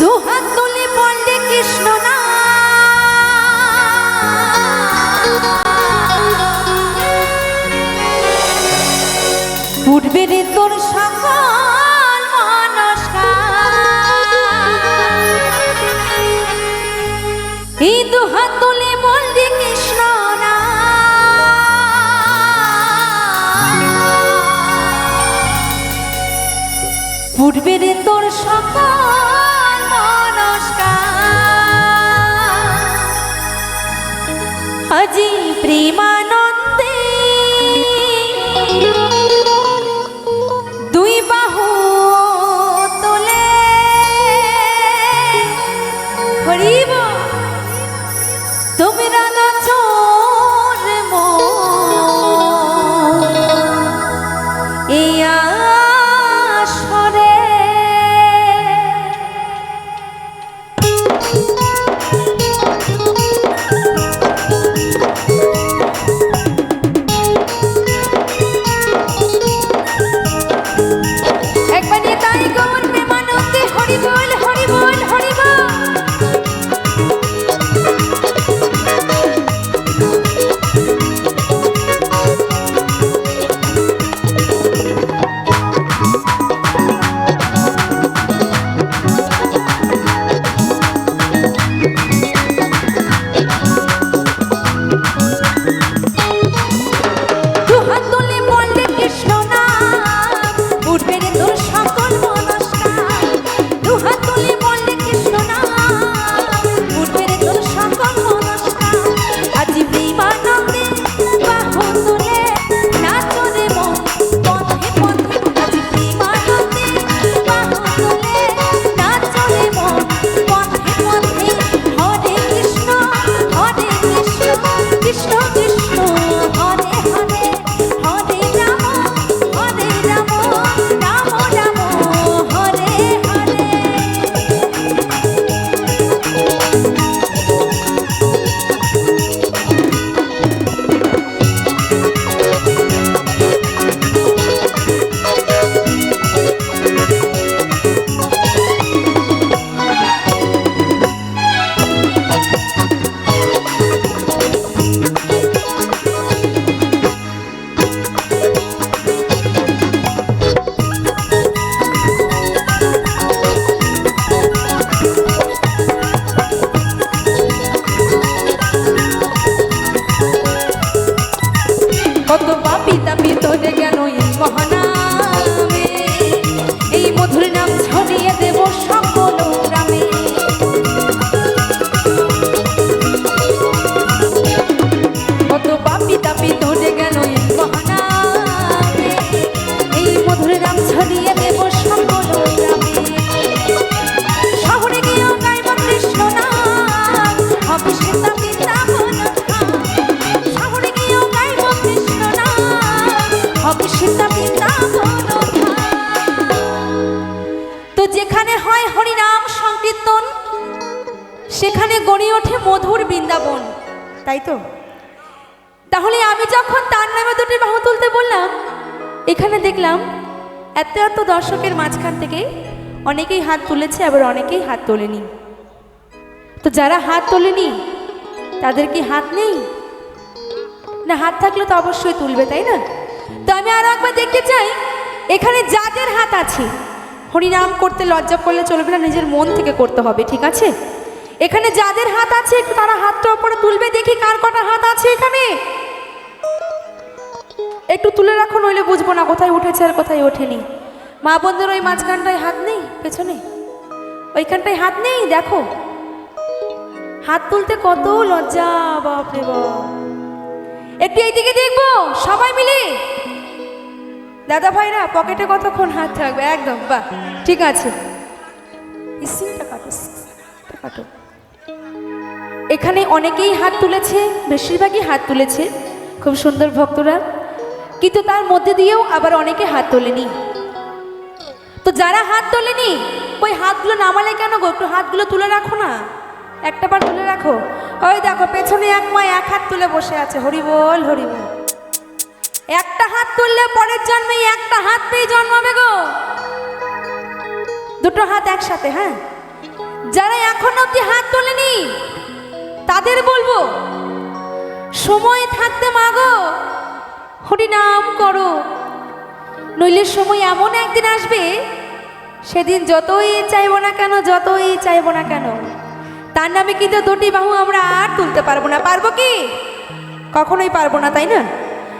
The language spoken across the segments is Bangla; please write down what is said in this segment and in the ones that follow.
দুহাত তুলে বললে কৃষ্ণ না উঠবে রে তোর সকল মনস্কার। এই দুহাত তুলে বললে কৃষ্ণ না উঠবে রে তোর সকল মনস্কার। আজি প্রেমানন্দে দুই বাহু তোলে হরিব তোমরা নাচোর মন এই আসরে। একবার নিয়ে তাই গৌর প্রেমানন্দে হরি বল হরি বল হরি বল। দুহাত তুলে বললে কৃষ্ণ নাম উঠবে রে তোর সকল মনস্কার। দুহাত তুলে বললে কৃষ্ণ নাম উঠবে রে তোর সকল মনস্কার। আজি প্রেমানন্দে বাহু তুলে নাচো রে মন পথে পথে। আজি প্রেমানন্দে বাহু তুলে নাচো রে মন পথে পথে। হরে কৃষ্ণ কৃষ্ণ কৃষ্ণ হরে হরে হরে রাম রাম রাম হরে হরে। কত পাপি তাপি তোরে গেল এই মহানামে। এই মধুর নাম ছড়িয়ে দেব সকল গ্রামে। কত পাপি তাপি তোরে গেল এই মহানামে। এই মধুর নাম ছড়িয়ে দেব সকল গ্রামে। শহরে গিয়েও গাইব কৃষ্ণ নাম হবে সীতা বৃন্দাবন ধাম। শহরে গিয়েও গাইব কৃষ্ণ নাম হবে সীতা বৃন্দাবন ধাম। তো যেখানে হয় হরিনাম সংকীর্তন সেখানে গড়ে ওঠে মধুর বৃন্দাবন, তাই তো? তাহলে আমি যখন তার নামে দুটি বাহু তুলতে বললাম, এখানে দেখলাম এত এত দর্শকের মাঝখান থেকে অনেকেই হাত তুলেছে, আবার অনেকেই হাত তোলেনি। তো যারা হাত তোলেনি তাদের কি হাত নেই? না, হাত থাকলে তো অবশ্যই তুলবে, তাই না? তো আমি আরো একবার দেখতে চাই, এখানে যাদের হাত আছে, হরিনাম করতে লজ্জা করলে চলবে না, নিজের মন থেকে করতে হবে, ঠিক আছে? এখানে যাদের হাত আছে একটু তারা হাতটা উপরে তুলবে, দেখি কার কটা হাত আছে এখানে। একটু তুলে রাখো, নইলে বুঝবো না কোথায় উঠেছে আর কোথায় ওঠেনি। মা বোনদের ওই মাঝখানটায় হাত নেই, পেছনে ওইখানটায় হাত নেই, দেখো হাত তুলতে কত লজ্জা, বাপরে বাপ। একটু এইদিকে দেখবো সবাই মিলে। দাদা ভাইরা পকেটে কতক্ষণ হাত থাকবে? একদম, বাহ, ঠিক আছে। কাটো। এখানে অনেকেই হাত তুলেছে, বেশিরভাগই হাত তুলেছে, খুব সুন্দর ভক্তরা, কিন্তু তার মধ্যে দিয়েও আবার অনেকে হাত তোলেনি। তো যারা হাত তোলেনি ওই হাতগুলো নামালে কেন গো? একটু হাতগুলো তুলে রাখো না, একটা বার তুলে রাখো। ওই দেখো পেছনে এক মা এক হাত তুলে বসে আছে, হরি বল হরি বল। একটা হাত তুললে পরের জন্মে একটা হাত পেয়ে জন্মাবে গো। দুটো হাত একসাথে, হ্যাঁ, যারা এখন অব্দি হাত তোলেনি তাদের বলবো, সময় থাকতে মাগো হরিনাম করো, নইলে সময় এমন একদিন আসবে, সেদিন যতই চাইবো না কেন, যতই চাইবো না কেন, তার নামে কিন্তু দুটি বাহু আমরা আর তুলতে পারবো না। পারবো কি? কখনোই পারবো না, তাই না?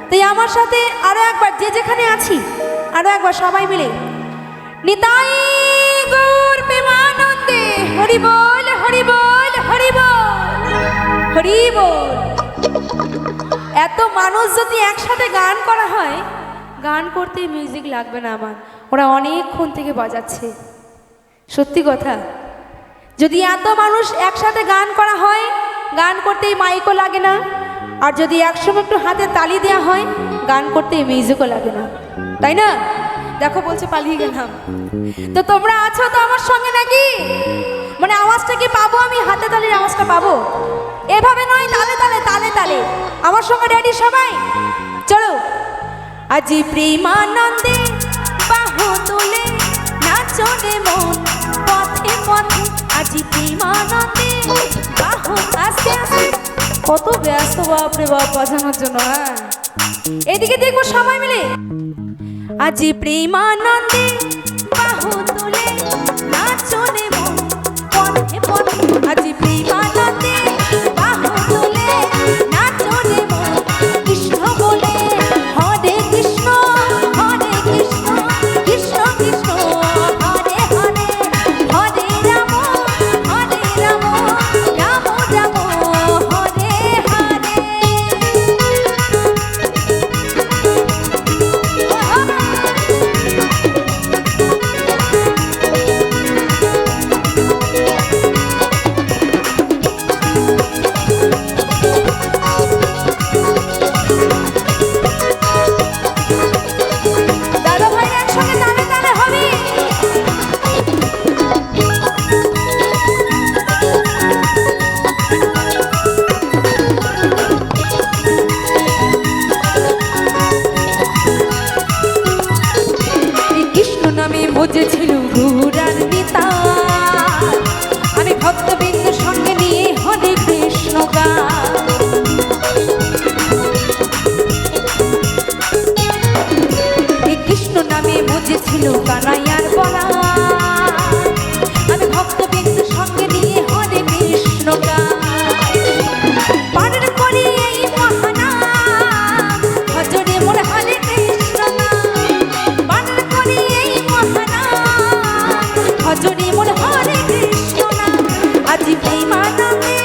তাই আমার সাথে আরো একবার, যে যেখানে আছি, আরো একবার সবাই মিলে নিতাই গৌর প্রেমানন্দে হরি বল, হরি বল, হরি বল, হরি বল। এত মানুষ যদি একসাথে গান করা হয়, গান করতে মিউজিক লাগবে না আমার, ওরা অনেকক্ষণ থেকে বাজাচ্ছে। সত্যি কথা, যদি এত মানুষ একসাথে গান করা হয়, গান করতেই মাইকও লাগে না, আর যদি একসময় একটু হাতে তালি দেওয়া হয়, গান করতে মিউজিকও লাগে না, তাই না? দেখো বলছে পালিয়ে গেলাম, তো তোমরা আছো তো আমার সঙ্গে নাকি? মানে আওয়াজটা কি পাবো আমি? হাতে তালির আওয়াজটা পাবো? এভাবে নয়, তালে তালে তালে তালে। আমার সঙ্গে রেডি সবাই? চলো। আজি প্রেমানন্দে বাহু তুলে নাচনে মন পথে পথে, আজি প্রেমানন্দে বাহু। আস্তে আস্তে, কত ব্যস্ত বাপরে বাপ বাজানোর জন্য। হ্যাঁ, এদিকে দেখবো সবাই মিলে। আজি প্রেমানন্দে বাহু তুলে নাচনে মন পথে পথে, আজি প্রেমানন্দে বাহু তুলে নাচনে মন। কৃষ্ণ বলে হরে কৃষ্ণ, হরে কৃষ্ণ, কৃষ্ণ কৃষ্ণ হরে হরে, হরে রাম, হরে রাম, রাম রাম হরে হরে। দাদা ভাই একসঙ্গে তালে তালে হবে। কৃষ্ণ নামে বুঝেছিল ঘুরার নেতা, আমি ভক্তবৃন্দের সঙ্গে নিয়ে হরে কৃষ্ণ গান। কৃষ্ণ নামে বুঝেছিল কানাইয়ার বলা, আমি ভক্তবৃন্দের সঙ্গে নিয়ে হরে কৃষ্ণ গান। পালন করি এই মহানাম, ভজরে মোর হরে কৃষ্ণ নাম। পালন করি এই মহানাম, ভজরে মোর হরে কৃষ্ণ নাম। আজি প্রেমানন্দে